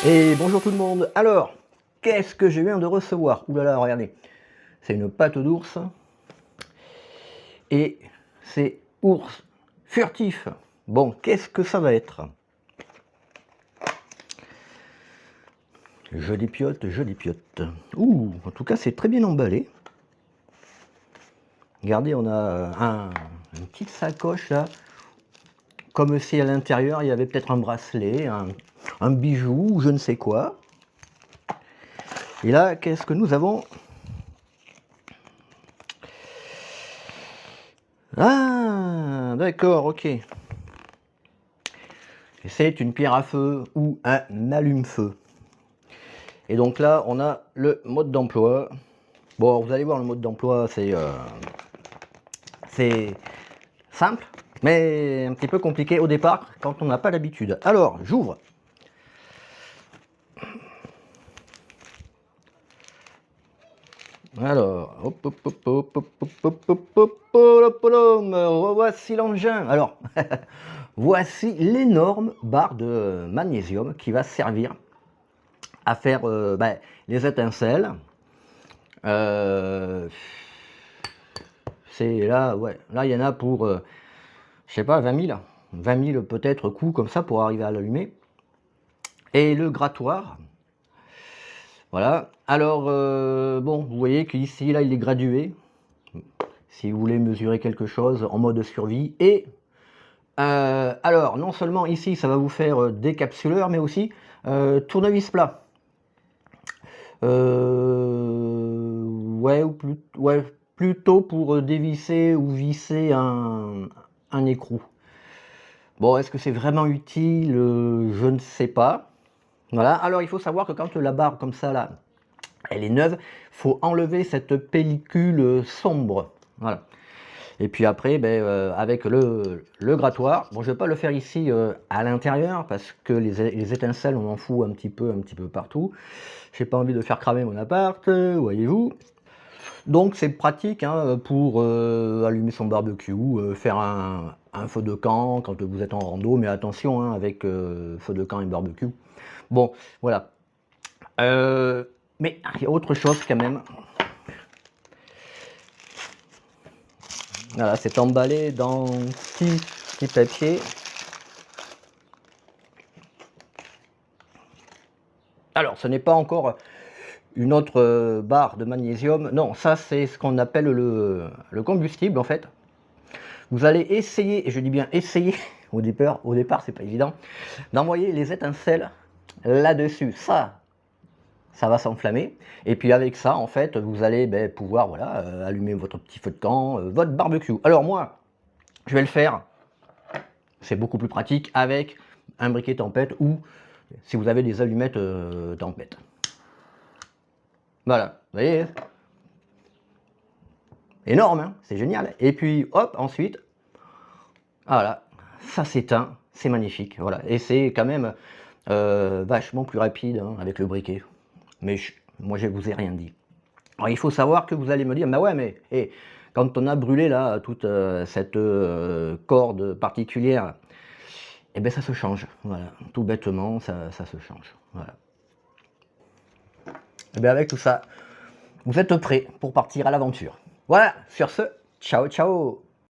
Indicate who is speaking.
Speaker 1: Et bonjour tout le monde. Alors, qu'est-ce que je viens de recevoir? Ouh là là, regardez. C'est une pâte d'ours. Et c'est ours furtif. Bon, qu'est-ce que ça va être? Je dépiote, je dépiote. Ouh, en tout cas, c'est très bien emballé. Regardez, on a une petite sacoche là. Comme si à l'intérieur, il y avait peut-être un bracelet, un bijou, ou je ne sais quoi. Et là, qu'est-ce que nous avons? Ah, d'accord, ok. Et c'est une pierre à feu ou un allume-feu. Et donc là, on a le mode d'emploi. Bon, vous allez voir, le mode d'emploi, c'est simple, mais un petit peu compliqué au départ quand on n'a pas l'habitude. Alors, j'ouvre. Alors, hop, hop, hop, hop, hop, hop, hop, hop, hop, hop, hop, voici l'engin. Alors, voici l'énorme barre de magnésium qui va servir à faire les étincelles. C'est là, ouais, là il y en a pour, je sais pas, 20 000. 20 000 peut-être coups comme ça pour arriver à l'allumer. Et le grattoir. Voilà. Alors, bon, vous voyez qu'ici, là, il est gradué. Si vous voulez mesurer quelque chose en mode survie. Et alors, non seulement ici, ça va vous faire décapsuleur, mais aussi tournevis plat. Ouais, plutôt pour dévisser ou visser un écrou. Bon, est-ce que c'est vraiment utile? Je ne sais pas. Voilà, alors il faut savoir que quand la barre comme ça, là, elle est neuve, faut enlever cette pellicule sombre. Voilà. Et puis après, avec le grattoir, bon, je ne vais pas le faire ici à l'intérieur parce que les étincelles, on en fout un petit peu partout. J'ai pas envie de faire cramer mon appart, voyez-vous. Donc c'est pratique hein, pour allumer son barbecue, faire un feu de camp quand vous êtes en rando, mais attention hein, avec feu de camp et barbecue. Bon, voilà. Mais il y a autre chose quand même. Voilà, c'est emballé dans petit papier. Alors, ce n'est pas encore une autre barre de magnésium. Non, ça c'est ce qu'on appelle le combustible en fait. Vous allez essayer, et je dis bien essayer, au départ c'est pas évident, d'envoyer les étincelles là-dessus. Ça va s'enflammer. Et puis avec ça, en fait, vous allez pouvoir voilà, allumer votre petit feu de camp, votre barbecue. Alors moi, je vais le faire, c'est beaucoup plus pratique, avec un briquet tempête ou si vous avez des allumettes tempête. Voilà, vous voyez, énorme, hein, c'est génial. Et puis hop, ensuite, voilà, ça s'éteint, c'est magnifique. Voilà, et c'est quand même vachement plus rapide hein, avec le briquet. Mais moi, je vous ai rien dit. Alors, il faut savoir que vous allez me dire, bah ouais, mais hey, quand on a brûlé là toute cette corde particulière, eh ben ça se change. Voilà, tout bêtement, ça se change. Voilà. Et bien avec tout ça, vous êtes prêts pour partir à l'aventure. Voilà, sur ce, ciao ciao.